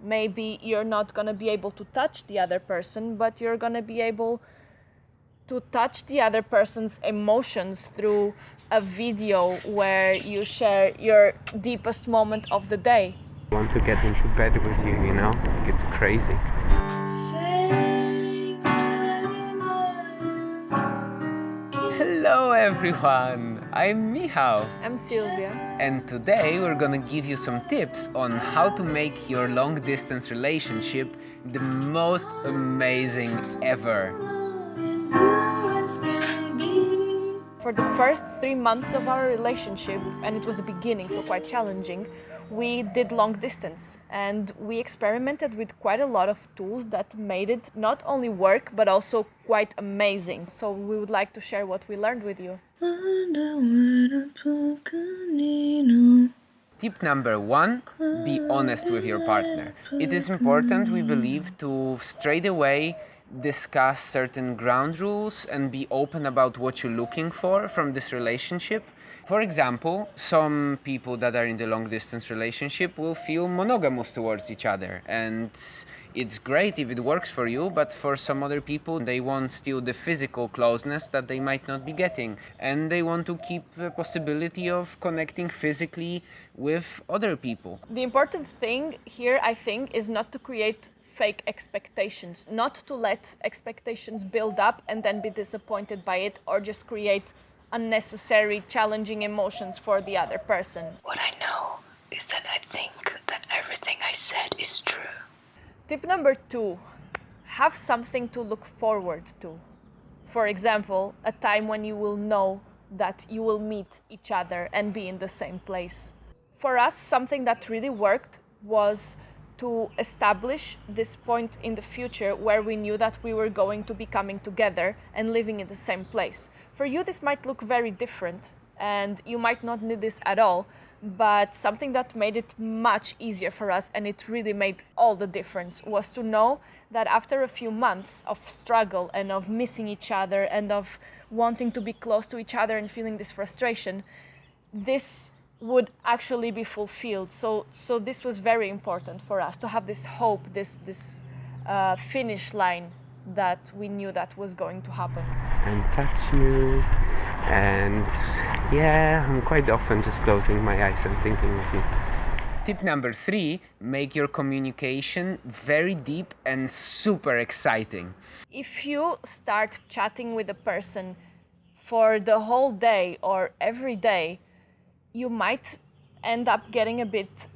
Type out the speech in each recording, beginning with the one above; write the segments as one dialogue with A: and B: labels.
A: Maybe you're not going to be able to touch the other person, but you're going to be able to touch the other person's emotions through a video where you share your deepest moment of the day.
B: I want to get into bed with you, you know? It's crazy. Hello everyone! I'm Michal.
A: I'm Silvia.
B: And today we're gonna give you some tips on how to make your long distance relationship the most amazing ever.
A: For the first 3 months of our relationship, and it was the beginning, so quite challenging, we did long distance and we experimented with quite a lot of tools that made it not only work but also quite amazing. So we would like to share what we learned with you.
B: Tip number 1, be honest with your partner. It is important, we believe, to straight away discuss certain ground rules and be open about what you're looking for from this relationship. For example, some people that are in the long distance relationship will feel monogamous towards each other, and it's great if it works for you, but for some other people they want still the physical closeness that they might not be getting, and they want to keep the possibility of connecting physically with other people.
A: The important thing here, I think, is not to create fake expectations, not to let expectations build up and then be disappointed by it, or just create unnecessary challenging emotions for the other person.
C: What I know is that I think that everything I said is true.
A: Tip number 2, have something to look forward to. For example, a time when you will know that you will meet each other and be in the same place. For us, something that really worked was to establish this point in the future where we knew that we were going to be coming together and living in the same place. For you, this might look very different and you might not need this at all, but something that made it much easier for us, and it really made all the difference, was to know that after a few months of struggle and of missing each other and of wanting to be close to each other and feeling this frustration, this would actually be fulfilled. So this was very important for us to have this hope, this finish line that we knew that was going to happen.
B: And touch you, and yeah, I'm quite often just closing my eyes and thinking of you. Tip number 3, make your communication very deep and super exciting.
A: If you start chatting with a person for the whole day or every day, you might end up getting a bit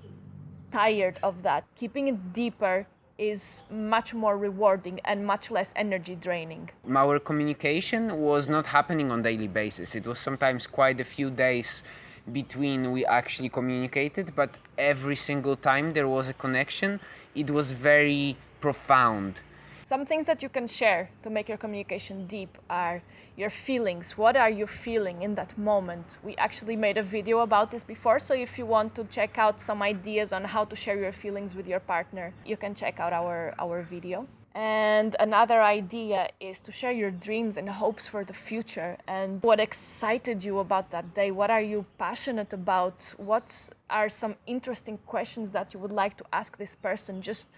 A: tired of that. Keeping it deeper is much more rewarding and much less energy draining.
B: Our communication was not happening on daily basis. It was sometimes quite a few days between we actually communicated, but every single time there was a connection, it was very profound.
A: Some things that you can share to make your communication deep are your feelings. What are you feeling in that moment? We actually made a video about this before, so if you want to check out some ideas on how to share your feelings with your partner, you can check out our video. And another idea is to share your dreams and hopes for the future and what excited you about that day. What are you passionate about? What are some interesting questions that you would like to ask this person? Just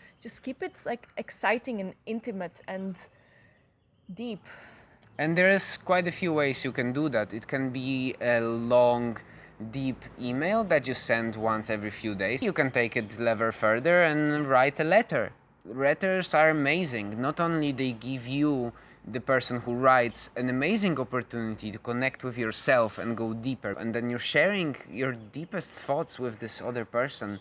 A: keep it like exciting and intimate and deep.
B: And there's quite a few ways you can do that. It can be a long, deep email that you send once every few days. You can take it a level further and write a letter. Letters are amazing. Not only they give you, the person who writes, an amazing opportunity to connect with yourself and go deeper, and then you're sharing your deepest thoughts with this other person.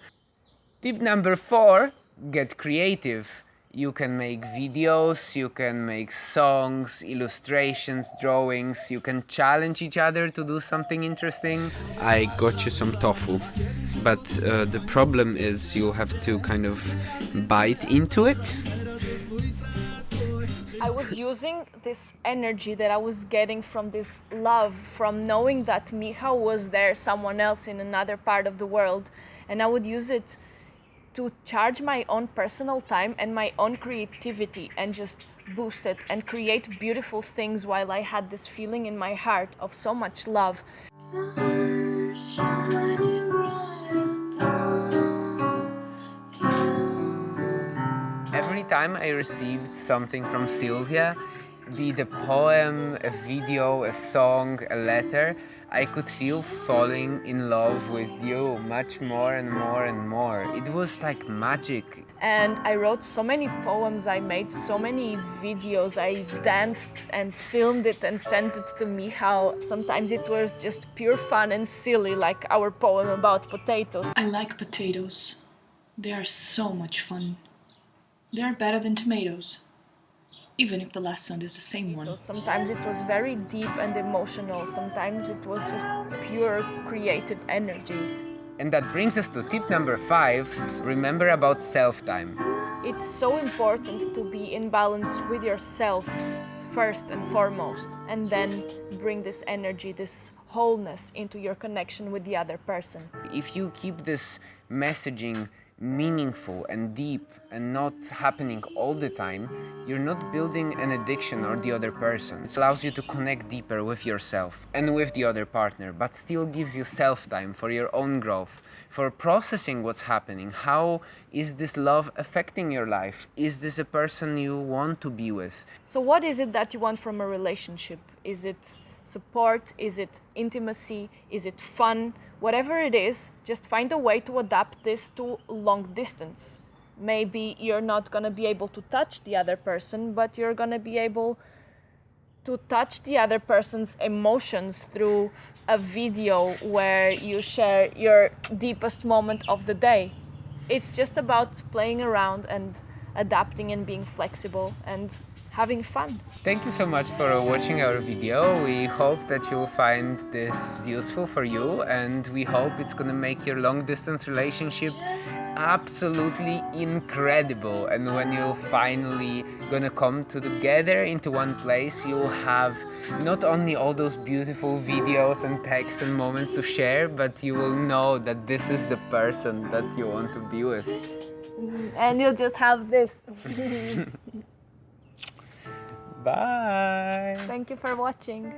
B: Tip number 4, get creative. You can make videos, you can make songs, illustrations, drawings, you can challenge each other to do something interesting. I got you some tofu, but the problem is you'll have to kind of bite into it.
A: I was using this energy that I was getting from this love, from knowing that Michal was there, someone else in another part of the world, and I would use it to charge my own personal time and my own creativity and just boost it and create beautiful things while I had this feeling in my heart of so much love.
B: every time I received something from Silvia, be it a poem, a video, a song, a letter, I could feel falling in love with you much more and more and more. It was like magic.
A: And I wrote so many poems, I made so many videos, I danced and filmed it and sent it to Michal. Sometimes it was just pure fun and silly, like our poem about potatoes.
D: I like potatoes. They are so much fun. They are better than tomatoes, even if the last sound is the same one.
A: Sometimes it was very deep and emotional, sometimes it was just pure creative energy.
B: And that brings us to tip number 5, remember about self-time.
A: It's so important to be in balance with yourself first and foremost, and then bring this energy, this wholeness into your connection with the other person.
B: If you keep this messaging meaningful and deep and not happening all the time, you're not building an addiction or the other person. It allows you to connect deeper with yourself and with the other partner, but still gives you self-time for your own growth, for processing what's happening. How is this love affecting your life? Is this a person you want to be with?
A: So what is it that you want from a relationship? Is it support? Is it intimacy? Is it fun? Whatever it is, just find a way to adapt this to long distance. Maybe you're not going to be able to touch the other person, but you're going to be able to touch the other person's emotions through a video where you share your deepest moment of the day. It's just about playing around and adapting and being flexible and having fun.
B: Thank you so much for watching our video. We hope that you'll find this useful for you, and we hope it's gonna make your long distance relationship absolutely incredible. And when you're finally gonna come together into one place, you'll have not only all those beautiful videos and texts and moments to share, but you will know that this is the person that you want to be with.
A: And you'll just have this.
B: Bye!
A: Thank you for watching.